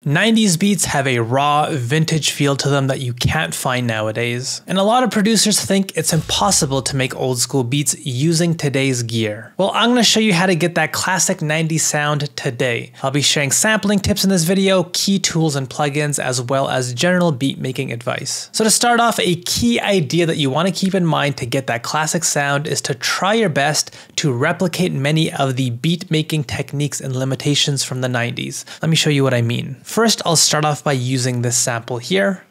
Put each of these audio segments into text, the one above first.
90s beats have a raw, vintage feel to them that you can't find nowadays. And a lot of producers think it's impossible to make old school beats using today's gear. Well, I'm going to show you how to get that classic 90s sound today. I'll be sharing sampling tips in this video, key tools and plugins, as well as general beat making advice. So to start off, a key idea that you want to keep in mind to get that classic sound is to try your best to replicate many of the beat making techniques and limitations from the 90s. Let me show you what I mean. First, I'll start off by using this sample here.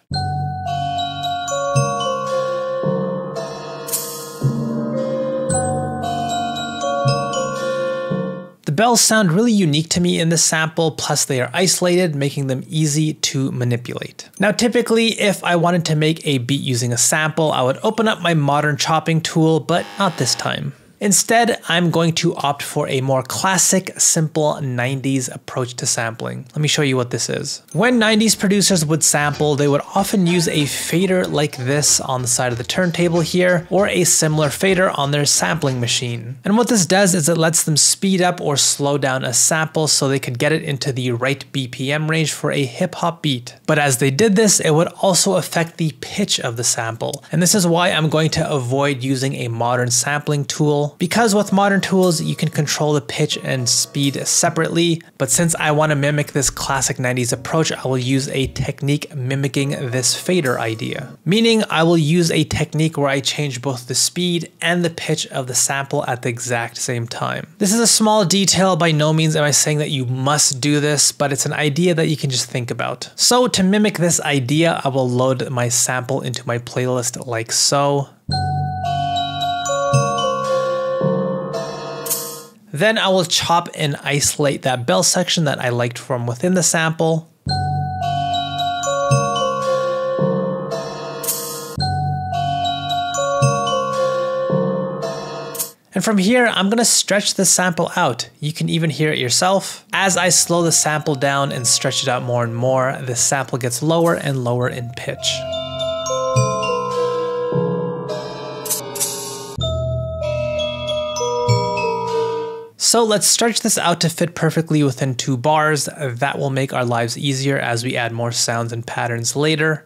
The bells sound really unique to me in this sample, plus they are isolated, making them easy to manipulate. Now, typically, if I wanted to make a beat using a sample, I would open up my modern chopping tool, but not this time. Instead, I'm going to opt for a more classic, simple 90s approach to sampling. Let me show you what this is. When 90s producers would sample, they would often use a fader like this on the side of the turntable here, or a similar fader on their sampling machine. And what this does is it lets them speed up or slow down a sample so they could get it into the right BPM range for a hip-hop beat. But as they did this, it would also affect the pitch of the sample. And this is why I'm going to avoid using a modern sampling tool, because with modern tools, you can control the pitch and speed separately. But since I want to mimic this classic 90s approach, I will use a technique mimicking this fader idea. Meaning I will use a technique where I change both the speed and the pitch of the sample at the exact same time. This is a small detail, by no means am I saying that you must do this, but it's an idea that you can just think about. So to mimic this idea, I will load my sample into my playlist like so. Then I will chop and isolate that bell section that I liked from within the sample. And from here, I'm going to stretch the sample out. You can even hear it yourself. As I slow the sample down and stretch it out more and more, the sample gets lower and lower in pitch. So let's stretch this out to fit perfectly within 2 bars. That will make our lives easier as we add more sounds and patterns later.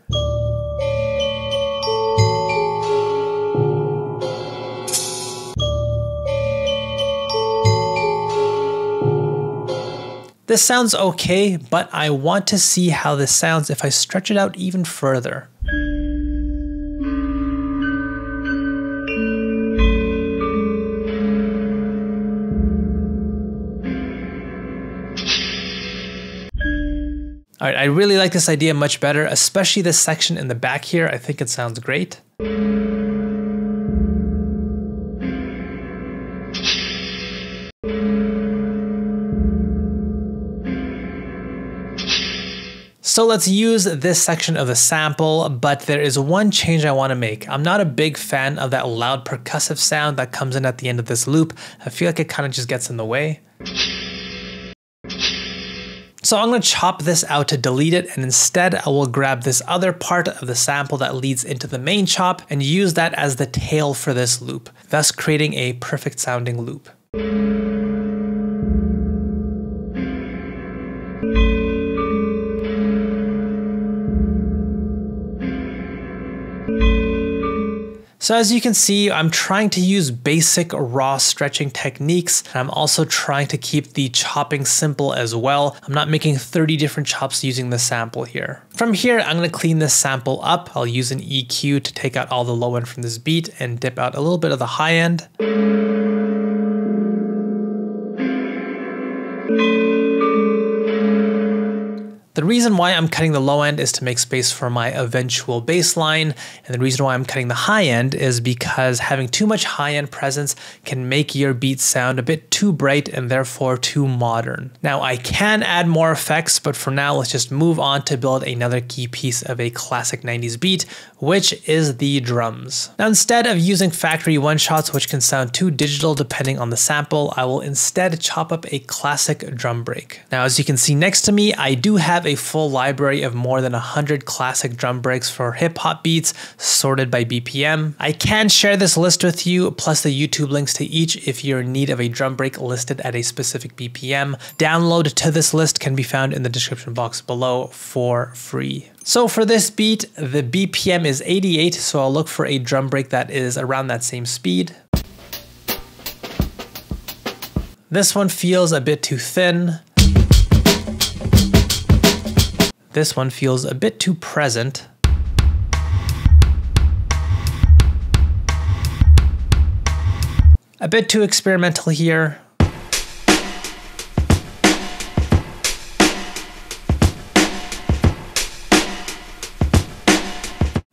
This sounds okay, but I want to see how this sounds if I stretch it out even further. Alright, I really like this idea much better, especially this section in the back here. I think it sounds great. So let's use this section of the sample, but there is one change I want to make. I'm not a big fan of that loud percussive sound that comes in at the end of this loop. I feel like it kind of just gets in the way. So I'm going to chop this out to delete it, and instead I will grab this other part of the sample that leads into the main chop and use that as the tail for this loop, thus creating a perfect sounding loop. So as you can see, I'm trying to use basic raw stretching techniques, and I'm also trying to keep the chopping simple as well. I'm not making 30 different chops using the sample here. From here, I'm going to clean this sample up. I'll use an EQ to take out all the low end from this beat and dip out a little bit of the high end. The reason why I'm cutting the low end is to make space for my eventual bass line, and the reason why I'm cutting the high end is because having too much high end presence can make your beat sound a bit too bright and therefore too modern. Now I can add more effects, but for now let's just move on to build another key piece of a classic 90s beat, which is the drums. Now instead of using factory one-shots, which can sound too digital depending on the sample, I will instead chop up a classic drum break. Now as you can see next to me, I do have a full library of more than 100 classic drum breaks for hip-hop beats sorted by BPM. I can share this list with you, plus the YouTube links to each if you're in need of a drum break break listed at a specific BPM. Download to this list can be found in the description box below for free. So for this beat, the BPM is 88, so I'll look for a drum break that is around that same speed. This one feels a bit too thin. This one feels a bit too present. A bit too experimental here.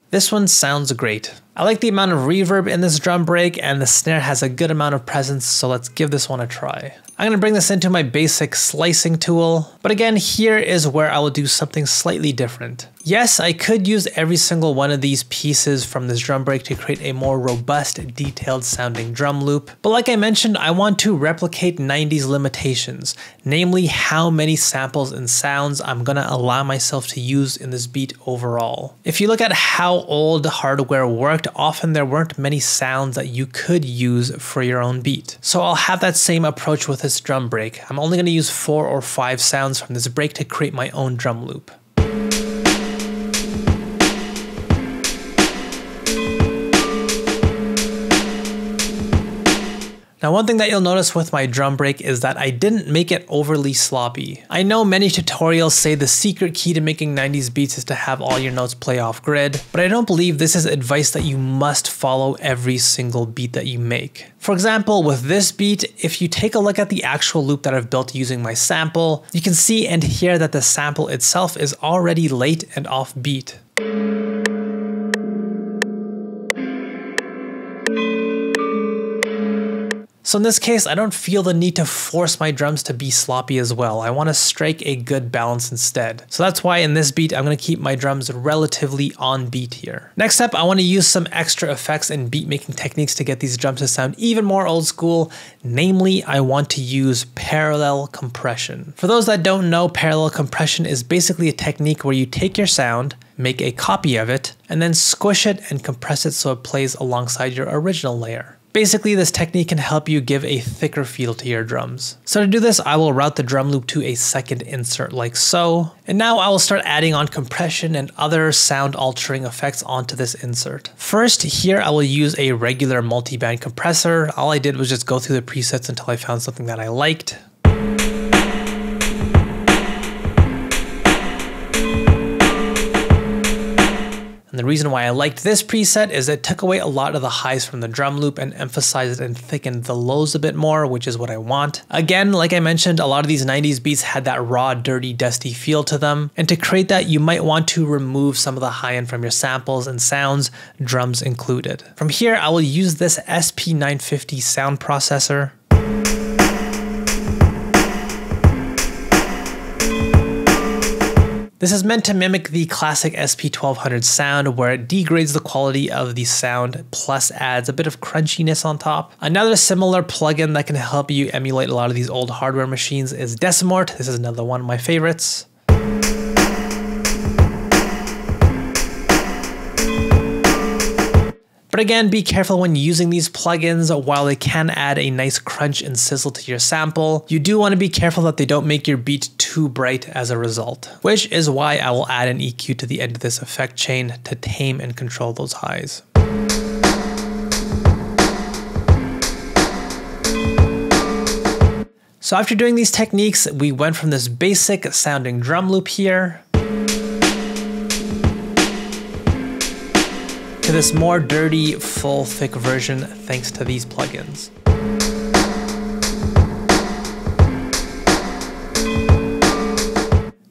This one sounds great. I like the amount of reverb in this drum break, and the snare has a good amount of presence, so let's give this one a try. I'm gonna bring this into my basic slicing tool, but again, here is where I will do something slightly different. Yes, I could use every single one of these pieces from this drum break to create a more robust, detailed sounding drum loop, but like I mentioned, I want to replicate 90s limitations, namely how many samples and sounds I'm gonna allow myself to use in this beat overall. If you look at how old hardware worked, often there weren't many sounds that you could use for your own beat. So I'll have that same approach with this drum break. I'm only going to use 4 or 5 sounds from this break to create my own drum loop. Now, one thing that you'll notice with my drum break is that I didn't make it overly sloppy. I know many tutorials say the secret key to making 90s beats is to have all your notes play off grid, but I don't believe this is advice that you must follow every single beat that you make. For example, with this beat, if you take a look at the actual loop that I've built using my sample, you can see and hear that the sample itself is already late and off beat. So in this case, I don't feel the need to force my drums to be sloppy as well. I want to strike a good balance instead. So that's why in this beat, I'm going to keep my drums relatively on beat here. Next up, I want to use some extra effects and beat making techniques to get these drums to sound even more old school. Namely, I want to use parallel compression. For those that don't know, parallel compression is basically a technique where you take your sound, make a copy of it, and then squish it and compress it so it plays alongside your original layer. Basically, this technique can help you give a thicker feel to your drums. So to do this, I will route the drum loop to a second insert like so. And now I will start adding on compression and other sound altering effects onto this insert. First, here I will use a regular multi-band compressor. All I did was just go through the presets until I found something that I liked. And the reason why I liked this preset is it took away a lot of the highs from the drum loop and emphasized and thickened the lows a bit more, which is what I want. Again, like I mentioned, a lot of these 90s beats had that raw, dirty, dusty feel to them. And to create that, you might want to remove some of the high end from your samples and sounds, drums included. From here, I will use this SP950 sound processor. This is meant to mimic the classic SP1200 sound, where it degrades the quality of the sound plus adds a bit of crunchiness on top. Another similar plugin that can help you emulate a lot of these old hardware machines is Decimort. This is another one of my favorites. But again, be careful when using these plugins. While they can add a nice crunch and sizzle to your sample, you do want to be careful that they don't make your beat too bright as a result, which is why I will add an EQ to the end of this effect chain to tame and control those highs. So after doing these techniques, we went from this basic sounding drum loop here to this more dirty, full, thick version thanks to these plugins.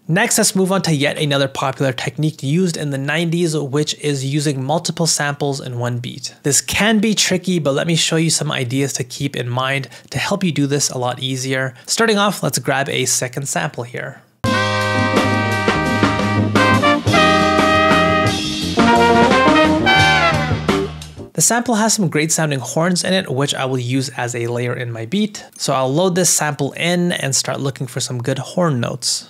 Next, let's move on to yet another popular technique used in the 90s, which is using multiple samples in one beat. This can be tricky, but let me show you some ideas to keep in mind to help you do this a lot easier. Starting off, let's grab a second sample here. The sample has some great sounding horns in it, which I will use as a layer in my beat. So I'll load this sample in and start looking for some good horn notes.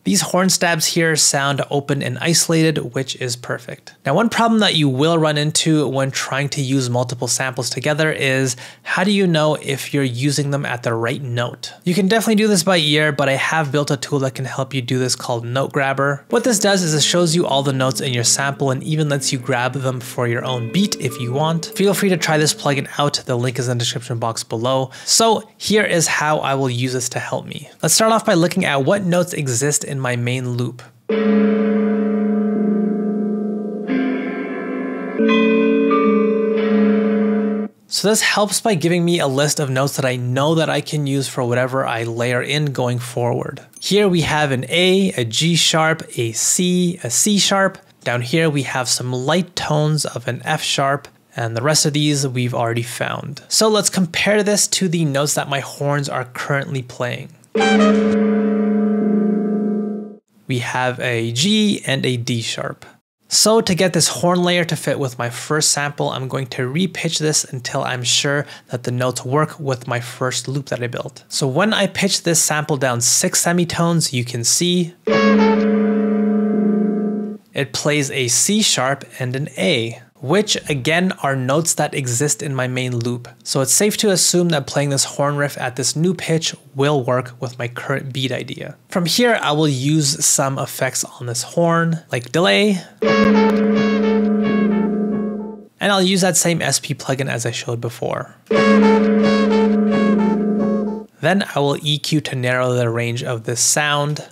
These these horn stabs here sound open and isolated, which is perfect. Now, one problem that you will run into when trying to use multiple samples together is how do you know if you're using them at the right note? You can definitely do this by ear, but I have built a tool that can help you do this called Note Grabber. What this does is it shows you all the notes in your sample and even lets you grab them for your own beat if you want. Feel free to try this plugin out. The link is in the description box below. So here is how I will use this to help me. Let's start off by looking at what notes exist in my main loop. So this helps by giving me a list of notes that I know that I can use for whatever I layer in going forward. Here we have an A G sharp, a C sharp. Down here we have some light tones of an F sharp, and the rest of these we've already found. So let's compare this to the notes that my horns are currently playing. We have a G and a D sharp. So to get this horn layer to fit with my first sample, I'm going to repitch this until I'm sure that the notes work with my first loop that I built. So when I pitch this sample down 6 semitones, you can see it plays a C sharp and an A, which again are notes that exist in my main loop. So it's safe to assume that playing this horn riff at this new pitch will work with my current beat idea. From here, I will use some effects on this horn, like delay. And I'll use that same SP plugin as I showed before. Then I will EQ to narrow the range of this sound.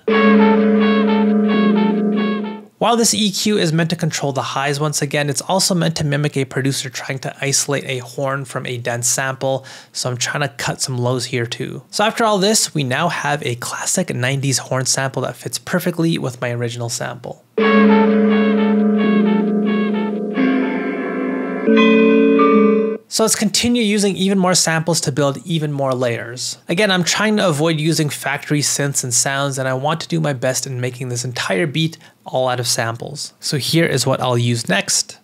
While this EQ is meant to control the highs once again, it's also meant to mimic a producer trying to isolate a horn from a dense sample, so I'm trying to cut some lows here too. So after all this, we now have a classic 90s horn sample that fits perfectly with my original sample. So let's continue using even more samples to build even more layers. Again, I'm trying to avoid using factory synths and sounds, and I want to do my best in making this entire beat all out of samples. So here is what I'll use next.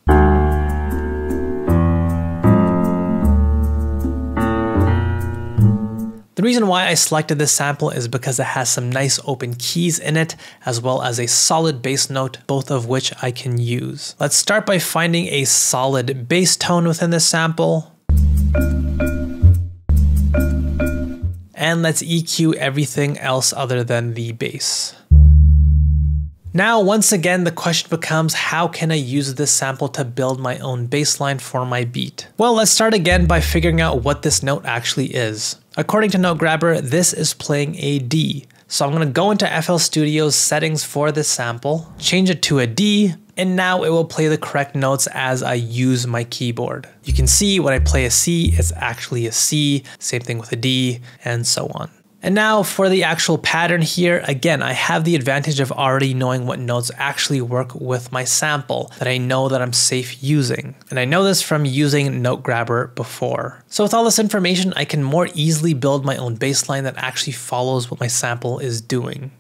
The reason why I selected this sample is because it has some nice open keys in it, as well as a solid bass note, both of which I can use. Let's start by finding a solid bass tone within this sample. And let's EQ everything else other than the bass. Now, once again, the question becomes, how can I use this sample to build my own bass line for my beat? Well, let's start again by figuring out what this note actually is. According to Note Grabber, this is playing a D. So I'm going to go into FL Studio's settings for this sample, change it to a D, and now it will play the correct notes as I use my keyboard. You can see when I play a C, it's actually a C, same thing with a D, and so on. And now for the actual pattern here, again, I have the advantage of already knowing what notes actually work with my sample that I know that I'm safe using. And I know this from using Note Grabber before. So with all this information, I can more easily build my own bass line that actually follows what my sample is doing.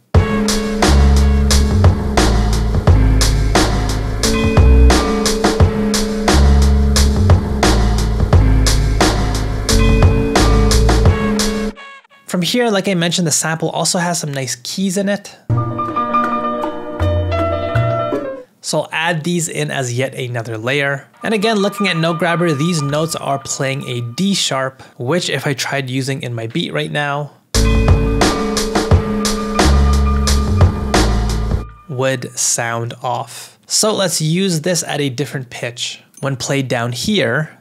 From here, like I mentioned, the sample also has some nice keys in it. So I'll add these in as yet another layer. And again, looking at Note Grabber, these notes are playing a D sharp, which if I tried using in my beat right now, would sound off. So let's use this at a different pitch. When played down here,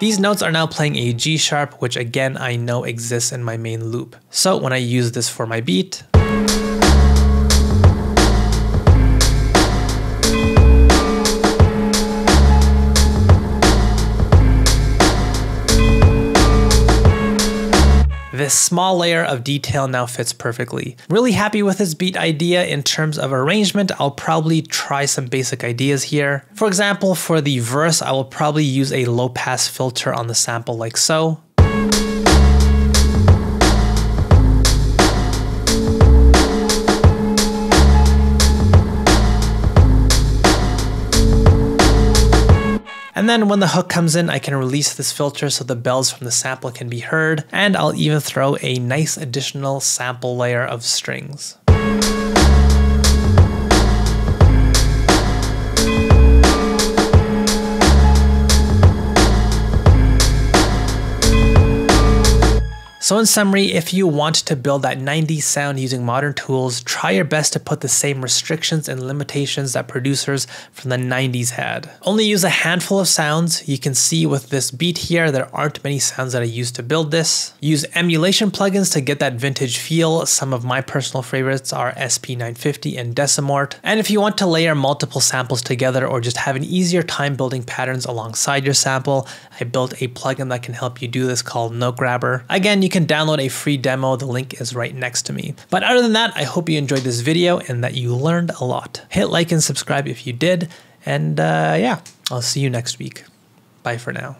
these notes are now playing a G sharp, which again I know exists in my main loop. So when I use this for my beat, this small layer of detail now fits perfectly. Really happy with this beat idea. In terms of arrangement, I'll probably try some basic ideas here. For example, for the verse, I will probably use a low pass filter on the sample like so. And then when the hook comes in, I can release this filter so the bells from the sample can be heard, and I'll even throw a nice additional sample layer of strings. So in summary, if you want to build that 90s sound using modern tools, try your best to put the same restrictions and limitations that producers from the 90s had. Only use a handful of sounds. You can see with this beat here, there aren't many sounds that I used to build this. Use emulation plugins to get that vintage feel. Some of my personal favorites are SP950 and Decimort. And if you want to layer multiple samples together or just have an easier time building patterns alongside your sample, I built a plugin that can help you do this called NoteGrabber. Again, you can download a free demo. The link is right next to me. But other than that, I hope you enjoyed this video and that you learned a lot. Hit like and subscribe if you did. And yeah, I'll see you next week. Bye for now.